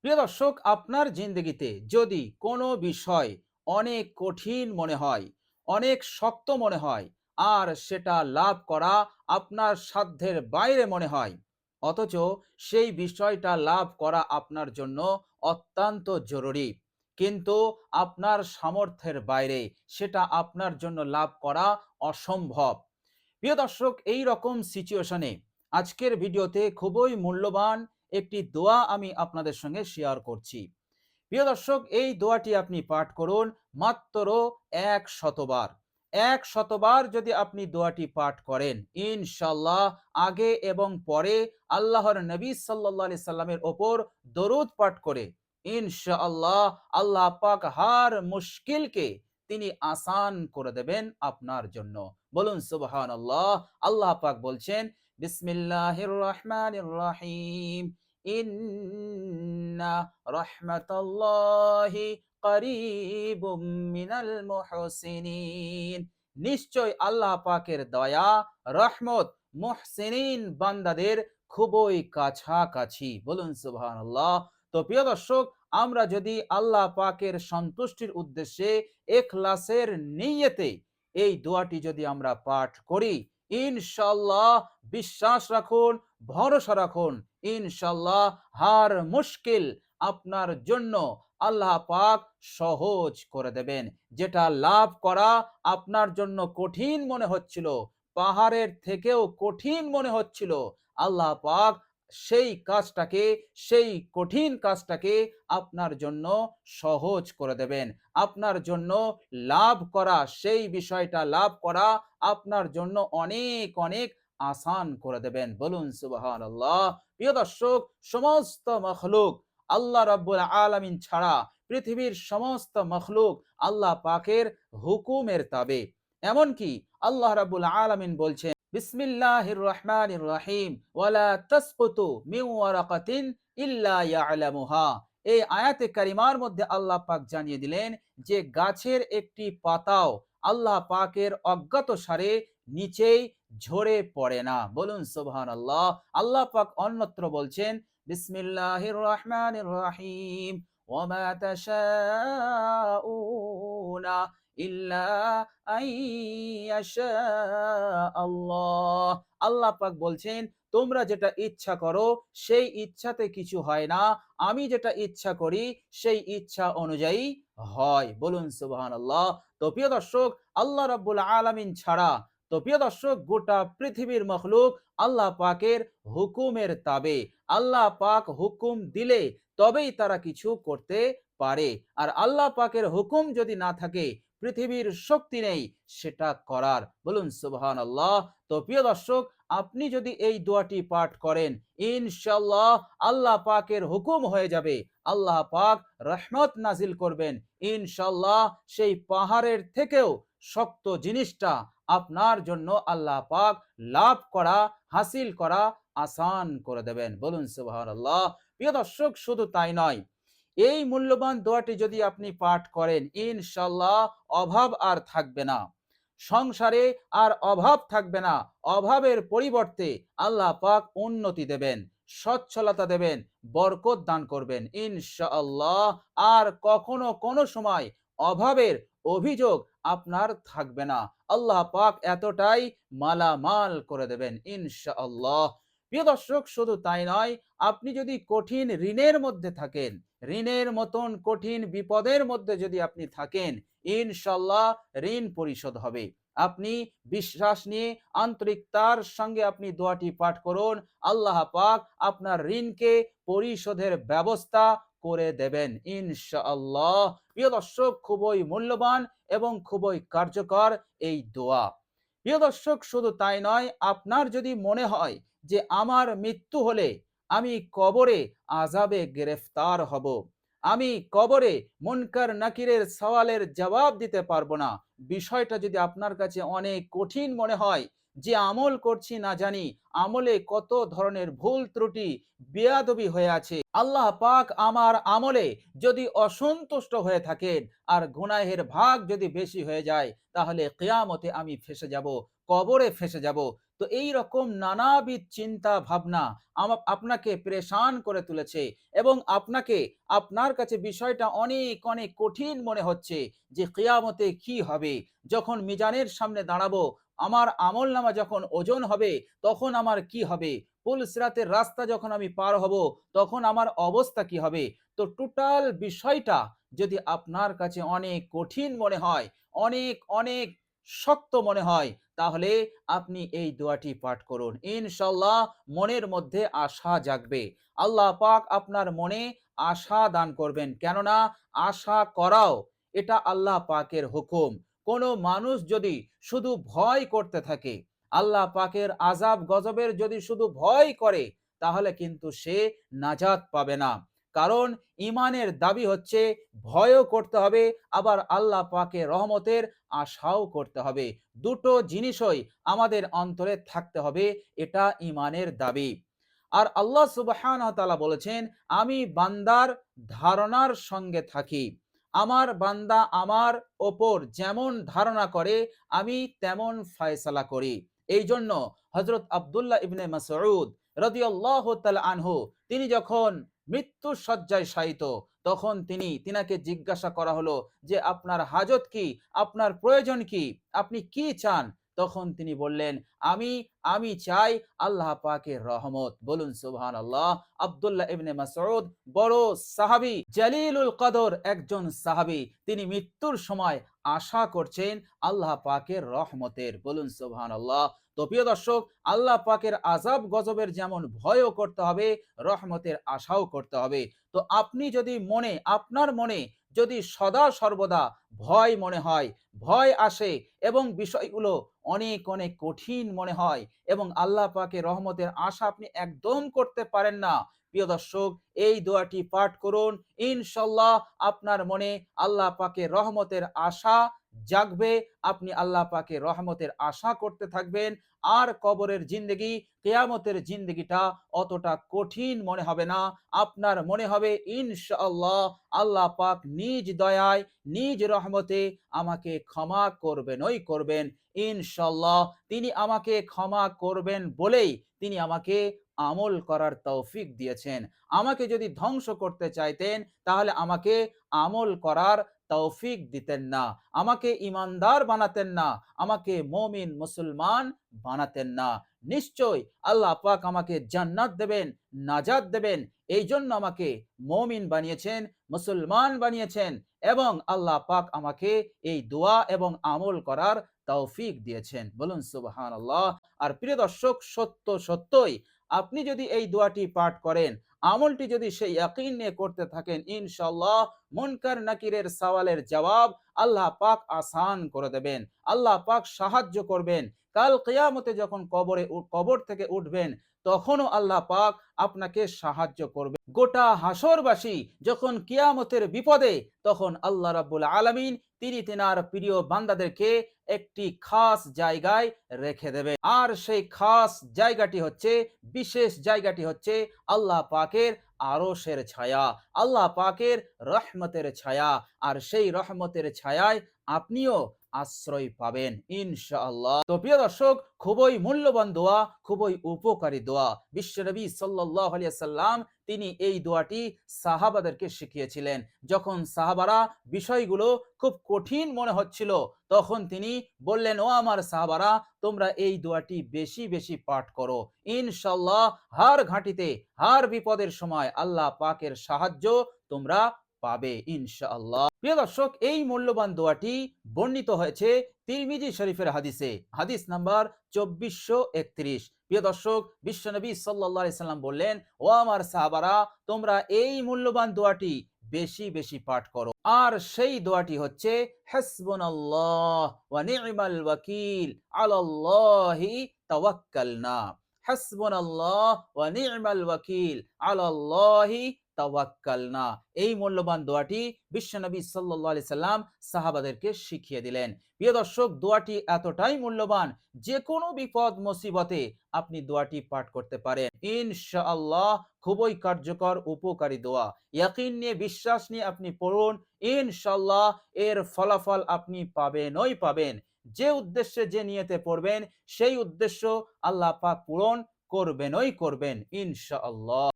প্রিয় দর্শক, আপনার জিন্দগিতে যদি কোনো বিষয় অনেক কঠিন মনে হয়, অনেক শক্ত মনে হয়, আর সেটা লাভ করা আপনার সাধ্যের বাইরে মনে হয়, অথচ সেই বিষয়টা লাভ করা আপনার জন্য অত্যন্ত জরুরি, কিন্তু আপনার সামর্থ্যের বাইরে, সেটা আপনার জন্য লাভ করা অসম্ভব। প্রিয় দর্শক, এই রকম সিচুয়েশনে আজকের ভিডিওতে খুবই মূল্যবান একটি দোয়া আমি আপনাদের সঙ্গে শেয়ার করছি। প্রিয় দর্শক, এই দোয়াটি আপনি পাঠ করুন মাত্র ১০০ বার। ১০০ বার যদি আপনি দোয়াটি পাঠ করেন, ইনশাল্লাহ আগে এবং পরে আল্লাহর নবী সাল্লাল্লাহু আলাইহি সাল্লামের ওপর দরুদ পাঠ করে ইনশাআল্লাহ আল্লাহ পাক হার মুশকিলকে তিনি আসান করে দেবেন আপনার জন্য। বলুন সুবহানাল্লাহ। আল্লাহ পাক বলছেন, বিসমিল্লাহির রহমানির রহিম, ইন্না রহমাতাল্লাহি করিবুম মিনাল মুহসিনিন। নিশ্চয় আল্লাহ পাকের দয়া, রহমত মুহসিনিন বান্দাদের খুবই কাছাকাছি। বলুন সুবহানাল্লাহ। তো প্রিয় দর্শক, আমরা যদি আল্লাহ পাকের সন্তুষ্টির উদ্দেশ্যে ইখলাসের নিয়তে এই দোয়াটি যদি আমরা পাঠ করি, ইনশাআল্লাহ বিশ্বাস রাখুন, ভরসা রাখুন, ইনশাআল্লাহ হার মুশকিল আপনার জন্য আল্লাহ পাক সহজ করে দেবেন। যেটা লাভ করা আপনার জন্য কঠিন মনে হচ্ছিল, পাহাড়ের থেকেও কঠিন মনে হচ্ছিল, আল্লাহ পাক সেই কাজটাকে, সেই কঠিন কাজটাকে আপনার জন্য সহজ করে দেবেন। আপনার জন্য লাভ করা, সেই বিষয়টা লাভ করা আপনার জন্য অনেক অনেক আসান করে দেবেন। বলুন সুবহানাল্লাহ। প্রিয় দর্শক, সমস্ত মখলুক আল্লাহ রাব্বুল আলামিন ছাড়া পৃথিবীর সমস্ত মখলুক আল্লাহ পাকের হুকুমের তাবে। এমনকি আল্লাহ রাব্বুল আলামিন বলছেন, বিসমিল্লাহির রহমানির রহিম, ওয়ালা তাসকুতু মিন ওয়ারাকাতিন ইল্লা ইয়ালামুহা। এই আয়াতে কারিমার মধ্যে আল্লাহ পাক জানিয়ে দিলেন যে গাছের একটি পাতাও আল্লাহ পাকের অজ্ঞাত সারে নিচেই ঝরে পড়ে না। বলুন সুবহানাল্লাহ। আল্লাহ পাক অন্যত্র বলছেন, বিসমিল্লাহির রহমানির রহিম, ওয়ামা তাশাউনা ইল্লা আইয়াশা আল্লাহ। আল্লাহ পাক বলছেন, তোমরা যেটা ইচ্ছা করো সেই ইচ্ছাতে কিছু হয় না, আমি যেটা ইচ্ছা করি সেই ইচ্ছা অনুযায়ী হয়। বলুন সুবহানাল্লাহ। তো প্রিয় দর্শক, আল্লাহ রাব্বুল আলামিন ছাড়া, তো প্রিয় দর্শক, গোটা পৃথিবীর মখলুক আল্লাহ পাকের হুকুমের তাবে। আল্লাহ পাক হুকুম দিলে তবেই তারা কিছু করতে পারে। আর আল্লাহ পাকের হুকুম যদি না থাকে, পৃথিবীর শক্তি নেই সেটা করার। বলুন সুবহানাল্লাহ। তো প্রিয় দর্শক, আপনি যদি এই দোয়াটি পাঠ করেন, ইনশাআল্লাহ আল্লাহ পাকের হুকুম হয়ে যাবে। আল্লাহ পাক রহমত নাজিল করবেন। ইনশাআল্লাহ সেই পাহাড়ের থেকেও শক্ত জিনিসটা আপনার জন্য আল্লাহ পাক লাভ করা, হাসিল করা আসান করে দেবেন। বলুন সুবহানাল্লাহ। প্রিয় দর্শক, শুধু তাই নয়, এই মূল্যবান দোয়াটি যদি আপনি পাঠ করেন, ইনশাআল্লাহ অভাব আর থাকবে না, সংসারে আর অভাব থাকবে না। অভাবের পরিবর্তে আল্লাহ পাক উন্নতি দেবেন, সচ্ছলতা দেবেন, বরকত দান করবেন ইনশাআল্লাহ। আর কখনো কোনো সময় অভাবের অভিযোগ আপনার থাকবে না। আল্লাহ পাক এতটাই মালামাল করে দেবেন ইনশাআল্লাহ। প্রিয় দর্শক, শুধু তাই নয়, আপনি যদি কঠিন ঋণের মধ্যে থাকেন, ঋণের মতন কঠিন বিপদের মধ্যে যদি আপনি থাকেন, ইনশাআল্লাহ ঋণ পরিশোধ হবে। আপনি বিশ্বাস নিয়ে আন্তরিকতার সঙ্গে আপনি দোয়াটি পাঠ করুন, আল্লাহ পাক আপনার ঋণকে পরিশোধের ব্যবস্থা করে দেবেন ইনশাআল্লাহ। প্রিয় দর্শক, খুবই মূল্যবান এবং খুবই কার্যকর এই দোয়া। প্রিয় দর্শক, শুধু তাই নয়, আপনার যদি মনে হয় যে আমার মৃত্যু হলে আমি কবরে আযাবে গ্রেফতার হব, আমি কবরে মুনকার নাকিরের সওয়ালের জবাব দিতে পারবো না, বিষয়টা যদি আপনার কাছে অনেক কঠিন মনে হয়, যে আমল করছি না জানি আমলে কত ধরনের ভুল ত্রুটি বেয়াদবি হয়ে আছে, আল্লাহ পাক আমার আমলে যদি অসন্তুষ্ট হয়ে থাকেন আর গুনাহের ভাগ যদি বেশি হয়ে যায়, তাহলে কিয়ামতে আমি ফেঁসে যাব, কবরে ফেঁসে যাব। তো এই রকম নানাবিধ চিন্তা ভাবনা আপনাকে পেরেশান করে তুলেছে এবং আপনাকে আপনার কাছে বিষয়টা অনেক অনেক কঠিন মনে হচ্ছে যে কিয়ামতে কি হবে, যখন মিজানের সামনে দাঁড়াবো, আমার আমলনামা যখন ওজন হবে তখন আমার কি হবে, পুল সিরাতের রাস্তা যখন আমি পার হব তখন আমার অবস্থা কি হবে। তো টোটাল বিষয়টা যদি আপনার কাছে অনেক কঠিন মনে হয়, অনেক অনেক শক্ত মনে হয়, তাহলে আপনি এই দোয়াটি পাঠ করুন। ইনশাআল্লাহ মনের মধ্যে আশা জাগবে। আল্লাহ পাক আপনার মনে আশা দান করবেন, কেননা আশা করাও এটা আল্লাহ পাকের হুকুম। কোনো মানুষ যদি শুধু ভয় করতে থাকে, আল্লাহ পাকের আযাব গজবের যদি শুধু ভয় করে, তাহলে কিন্তু সে নাজাত পাবে না। কারণ ইমানের দাবি হচ্ছে ভয়ও করতে হবে, আবার আল্লাহ পাকের রহমতের আশাও করতে হবে। দুটো জিনিসই আমাদের অন্তরে থাকতে হবে, এটা ইমানের দাবি। আর আল্লাহ সুবহানাহু ওয়া তাআলা বলেছেন, আমি বান্দার ধারণার সঙ্গে থাকি। আমার বান্দা আমার ওপর যেমন ধারণা করে আমি তেমন ফয়সালা করি। এই জন্য হযরত আব্দুল্লাহ ইবনে মাসউদ রাদিয়াল্লাহু তাআলা আনহু তিনি যখন মৃত্যু শয্যায় শায়িত, তখন তিনাকে জিজ্ঞাসা করা হলো যে আপনার হাজত কি, আপনার প্রয়োজন কি, আপনি কি চান। তখন তিনি বললেন, আমি আমি চাই আল্লাহ পাকের রহমত। বলুন সুবহানাল্লাহ। আব্দুল্লাহ ইবনে মাসউদ বড় সাহাবী, জালিলুল কদর একজন সাহাবী, তিনি মৃত্যুর সময় আশা করছেন আল্লাহ পাকের রহমতের। বলুন সুবহানাল্লাহ। তো প্রিয় দর্শক, আল্লাহ পাকের আযাব গজবের যেমন ভয়ও করতে হবে, রহমতের আশাও করতে হবে। তো আপনি যদি আপনার মনে যদি সদা সর্বদা ভয় মনে হয়, ভয় আসে এবং বিষয়গুলো অনেক অনেক কঠিন মনে হয় এবং আল্লাহ পাকের রহমতের আশা আপনি একদম করতে পারেন না, প্রিয় দর্শক, এই দোয়াটি পাঠ করুন। ইনশাআল্লাহ আপনার মনে আল্লাহ পাকের রহমতের আশা জাগবে, আপনি আল্লাহ পাকের রহমতের আশা করতে থাকবেন। আর কবরের জিন্দেগি, কিয়ামতের জিন্দেগিটা অতটা কঠিন মনে হবে না। আপনার মনে হবে ইনশাআল্লাহ আল্লাহ পাক নিজ দয়ায়, নিজ রহমতে আমাকে ক্ষমা করবেনই করবেন। ইনশাআল্লাহ তিনি আমাকে ক্ষমা করবেন বলেই তিনি আমাকে আমল করার তৌফিক দিয়েছেন। আমাকে যদি ধ্বংস করতে চাইতেন, তাহলে আমাকে আমল করার তৌফিক দিতেন না, আমাকে ইমানদার বানাতেন না, আমাকে মুমিন মুসলমান বানাতেন না। নিশ্চয় আল্লাহ পাক আমাকে জান্নাত দেবেন, নাজাত দেবেন। এই জন্য আমাকে মুমিন বানিয়েছেন, মুসলমান বানিয়েছেন এবং আল্লাহ পাক আমাকে এই দোয়া এবং আমল করার তৌফিক দিয়েছেন। বলুন সুবহানাল্লাহ। আর প্রিয় দর্শক, সত্যই আপনি যদি এই দোয়াটি পাঠ করেন, আমলটি যদি সেই ইয়াকিন নিয়ে করতে থাকেন, ইনশাআল্লাহ মুনকার নাকিরের সওয়ালের জবাব আল্লাহ পাক আসান করে দেবেন, আল্লাহ পাক সাহায্য করবেন। কাল কিয়ামতে যখন কবর থেকে উঠবেন, তখনও আল্লাহ পাক আপনাকে সাহায্য করবে। গোটা হাসরবাসী যখন কিয়ামতের বিপদে, তখন আল্লাহ রাব্বুল আলামিন তিনি তেনার প্রিয় বান্দাদেরকে একটি খাস জায়গায় রেখে দেবে। আর সেই খাস জায়গাটি হচ্ছে, বিশেষ জায়গাটি হচ্ছে আল্লাহ পাকের আরশের ছায়া, আল্লাহ পাকের রহমতের ছায়া। আর সেই রহমতের ছায়ায় আপনিও আশ্রয় পাবেন ইনশাআল্লাহ। তো প্রিয় দর্শক, খুবই মূল্যবান দোয়া, খুবই উপকারী দোয়া। বিশ্বনবী সাল্লাল্লাহু আলাইহি ওয়াসাল্লাম তিনি এই দোয়াটি সাহাবাদেরকে শিখিয়েছিলেন। যখন সাহাবারা বিষয়গুলো খুব কঠিন মনে হচ্ছিল, তখন তিনি বললেন, ও আমার সাহাবারা, তোমরা এই দোয়াটি বেশি বেশি পাঠ করো। ইনশাআল্লাহ হার ঘাঁটিতে, হার বিপদের সময় আল্লাহ পাকের সাহায্য তোমরা পাবে ইনশাআল্লাহ। প্রিয় দর্শক, এই মূল্যবান দোয়াটি বর্ণিত হয়েছে তিরমিজি শরীফের হাদিসে, হাদিস নাম্বার 2431। প্রিয় দর্শক, বিশ্বনবী সাল্লাল্লাহু আলাইহি সাল্লাম বললেন, ও আমার সাহাবারা, তোমরা এই মূল্যবান দোয়াটি বেশি বেশি পাঠ করো। আর সেই দোয়াটি হচ্ছে, হাসবুনাল্লাহ ওয়া নি'মাল ওয়াকিল, আলাল্লাহি তাওয়াক্কালনা। হাসবুনাল্লাহ ওয়া নি'মাল ওয়াকিল, আলাল্লাহি তাওয়াক্কালনা। এই মূল্যবান দোয়াটি বিশ্বনবী সাল্লাল্লাহু আলাইহি সাল্লাম সাহাবাদেরকে শিখিয়ে দিলেন। প্রিয় দর্শক, দোয়াটি এতটাই মূল্যবান, যে কোনো বিপদ মুসিবতে আপনি দোয়াটি পাঠ করতে পারেন ইনশাআল্লাহ। খুবই কার্যকর উপকারী দোয়া। ইয়াকিন নিয়ে, বিশ্বাস নিয়ে আপনি পড়ুন, ইনশাআল্লাহ এর ফলাফল আপনি পাবেনই পাবেন। যে উদ্দেশ্যে যে নিয়তে পড়বেন সেই উদ্দেশ্য আল্লাহ পাক পূরণ করবেনই করবেন ইনশাআল্লাহ।